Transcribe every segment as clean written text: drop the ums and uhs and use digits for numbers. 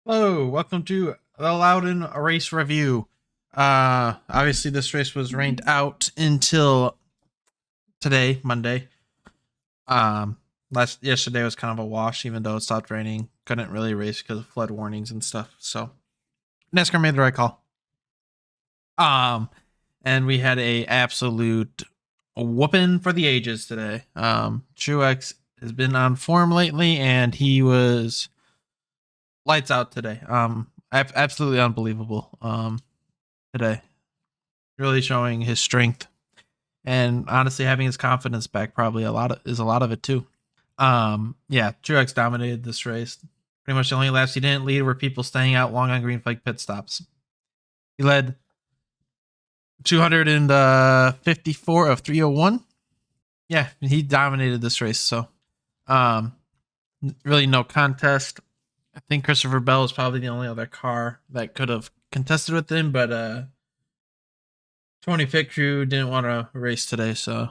Hello, welcome to the Loudon Race review. Obviously this race was rained out until today, Monday. Um, yesterday was kind of a wash, even though it stopped raining. Couldn't really race because of flood warnings and stuff. So NASCAR made the right call. Um, and we had a absolute whooping for the ages today. Truex has been on form lately, and he was lights out today. Absolutely unbelievable. Today, really showing his strength and honestly having his confidence back. Probably is a lot of it too. Yeah, Truex dominated this race. Pretty much the only laps he didn't lead were people staying out long on green flag pit stops. He led 254 of 301. Yeah, he dominated this race. So, really no contest. I think Christopher Bell was probably the only other car that could have contested with him, but Tony Pit Crew didn't want to race today, so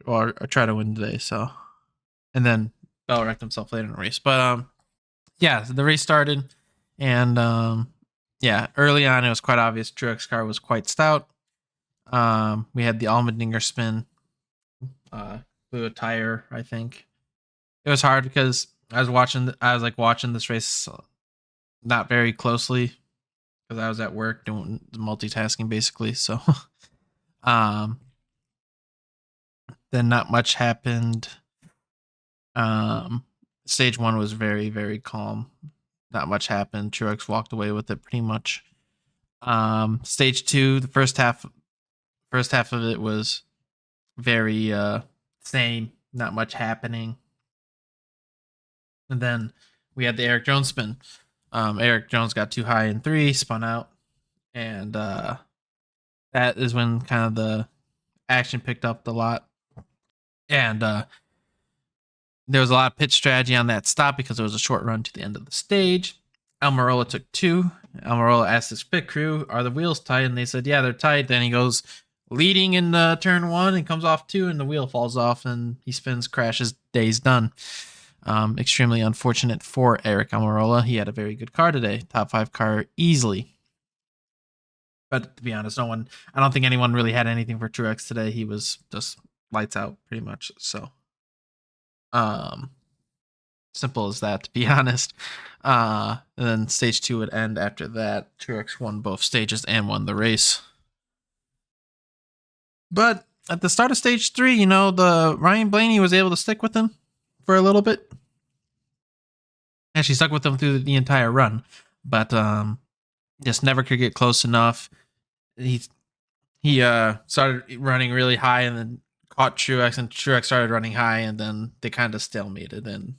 or try to win today, so and then Bell wrecked himself later in the race. But yeah, so the race started, and yeah, early on it was quite obvious Truex car was quite stout. We had the Allmendinger spin, blew a tire. I think it was hard because I was watching this race not very closely because I was at work doing multitasking basically. So, um, then not much happened. Stage one was very, very calm. Not much happened. Truex walked away with it pretty much. Stage two, the first half of it was very same, not much happening. And then we had the Eric Jones spin. Eric Jones got too high in three, spun out, and that is when kind of the action picked up a lot. And there was a lot of pit strategy on that stop because it was a short run to the end of the stage. Almirola took two. Almirola asked his pit crew, "Are the wheels tight?" And they said, "Yeah, they're tight." Then he goes leading in turn one and comes off two, and the wheel falls off, and he spins, crashes. Day's done. Extremely unfortunate for Eric Almirola. He had a very good car today, top 5 car easily. But to be honest, I don't think anyone really had anything for Truex today. He was just lights out pretty much. So, simple as that, to be honest. And then stage 2 would end after that. Truex won both stages and won the race. But at the start of stage 3, the Ryan Blaney was able to stick with him for a little bit. Actually stuck with him through the entire run, but just never could get close enough. He started running really high and then caught Truex, and Truex started running high, and then they kind of stalemated. And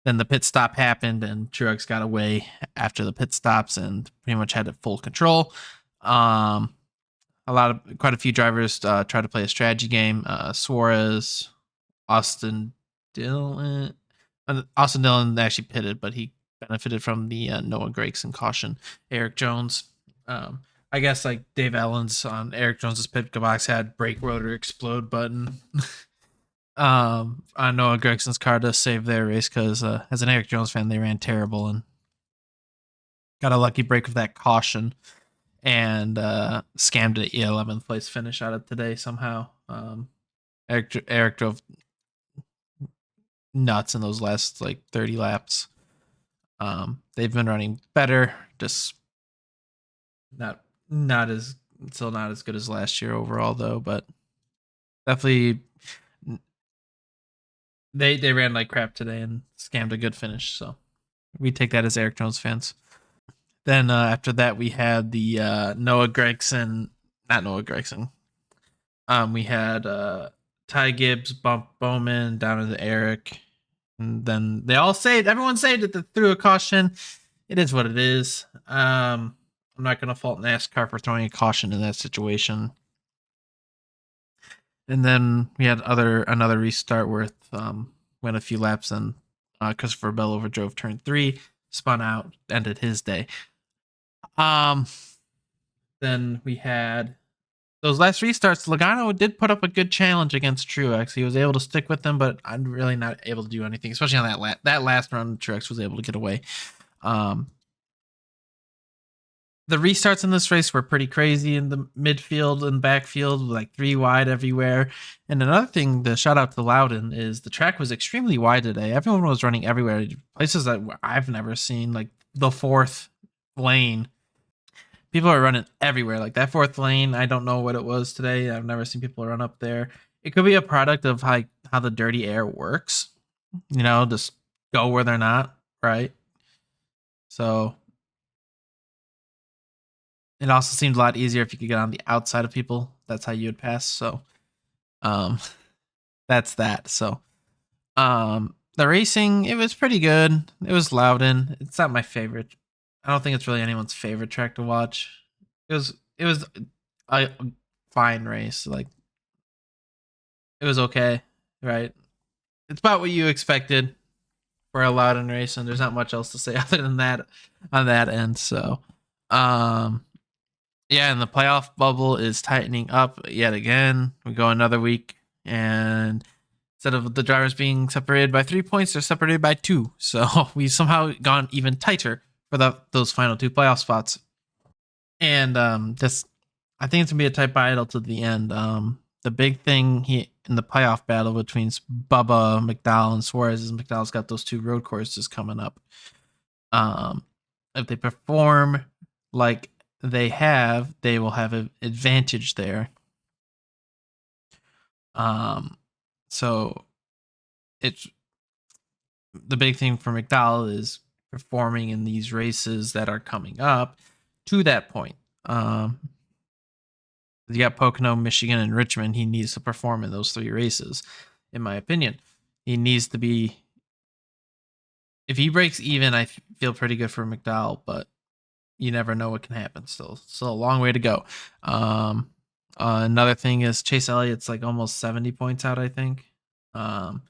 then the pit stop happened, and Truex got away after the pit stops and pretty much had it full control. Quite a few drivers tried to play a strategy game. Suarez, Austin Dillon actually pitted, but he benefited from the Noah Gragson caution. Eric Jones, I guess like Dave Ellens on Eric Jones's pit box had brake rotor explode button. On Noah Gregson's car to save their race because as an Eric Jones fan, they ran terrible and got a lucky break of that caution and scammed an 11th place finish out of today somehow. Eric drove nuts in those last like 30 laps. They've been running better, just not as good as last year overall though, but definitely they ran like crap today and scammed a good finish, so we take that as Eric Jones fans. Then after that we had the not Noah Gregson. We had Ty Gibbs bump Bowman down into Eric, and then everyone saved it through a caution. It is what it is. I'm not going to fault NASCAR for throwing a caution in that situation. And then we had another restart with went a few laps, and Christopher Bell overdrove turn 3, spun out, ended his day. Then we had those last restarts. Logano did put up a good challenge against Truex. He was able to stick with them, but I'm really not able to do anything, especially on that last run. Truex was able to get away. The restarts in this race were pretty crazy in the midfield and backfield, like 3 wide everywhere. And another thing to shout out to Loudon is the track was extremely wide today. Everyone was running everywhere, places that I've never seen, like the 4th lane. People are running everywhere. Like that 4th lane, I don't know what it was today. I've never seen people run up there. It could be a product of how the dirty air works. Just go where they're not, right? So it also seemed a lot easier if you could get on the outside of people. That's how you would pass. So, that's that. So, the racing, it was pretty good. It was Loudon. It's not my favorite. I don't think it's really anyone's favorite track to watch. It was a fine race. Like, it was okay, right? It's about what you expected for a Loudon race, and there's not much else to say other than that on that end. So, yeah, and the playoff bubble is tightening up yet again. We go another week, and instead of the drivers being separated by 3 points, they're separated by 2. So we've somehow gone even tighter for those final 2 playoff spots. And I think it's gonna be a tight battle to the end. The big thing in the playoff battle between Bubba, McDowell, and Suarez is McDowell's got those 2 road courses coming up. If they perform like they will have an advantage there. So it's the big thing for McDowell is performing in these races that are coming up to that point. You got Pocono, Michigan, and Richmond. He needs to perform in those 3 races, in my opinion. He needs to be. If he breaks even, I feel pretty good for McDowell, but you never know what can happen. Still a long way to go. Another thing is Chase Elliott's like almost 70 points out, I think. I'm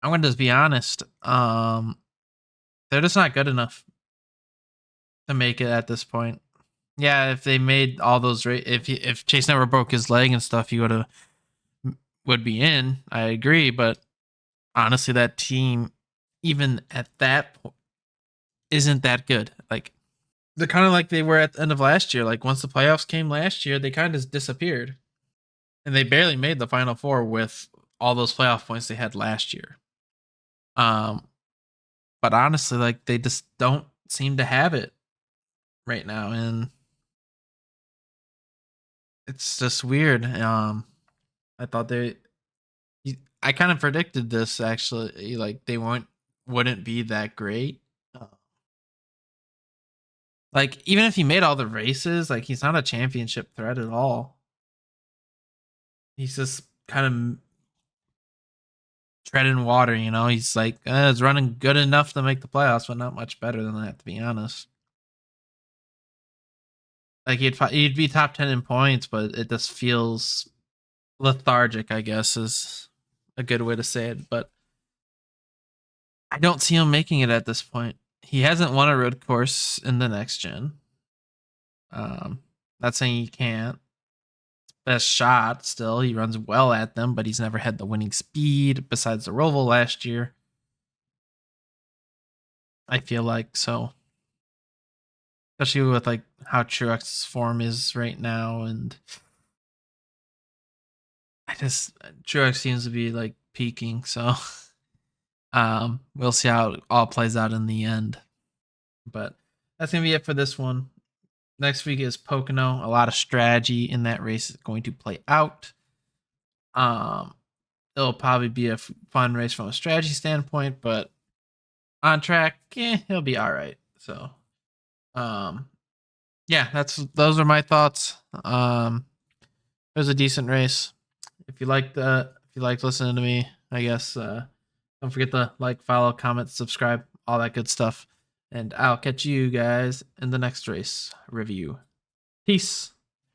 going to just be honest. They're just not good enough to make it at this point. Yeah, if they made all those, if Chase never broke his leg and stuff, he would be in. I agree, but honestly, that team, even at that point, isn't that good. Like, they're kind of like they were at the end of last year. Like, once the playoffs came last year, they kind of disappeared. And they barely made the Final Four with all those playoff points they had last year. But honestly, like, they just don't seem to have it right now. And it's just weird. I thought I kind of predicted this, actually. Like, they wouldn't be that great. Like, even if he made all the races, like, he's not a championship threat at all. He's just kind of treading water, He's like, it's running good enough to make the playoffs, but not much better than that, to be honest. Like, he'd be top 10 in points, but it just feels lethargic, I guess, is a good way to say it. But I don't see him making it at this point. He hasn't won a road course in the next gen. Not saying he can't. Best shot still. He runs well at them, but he's never had the winning speed besides the Roval last year. I feel like so. Especially with like how Truex's form is right now, and Truex seems to be like peaking, so we'll see how it all plays out in the end. But that's gonna be it for this one. Next week is Pocono. A lot of strategy in that race is going to play out. It'll probably be a fun race from a strategy standpoint, but on track, it'll be all right. So, yeah, those are my thoughts. It was a decent race. If you liked listening to me, I guess don't forget to like, follow, comment, subscribe, all that good stuff. And I'll catch you guys in the next race review. Peace.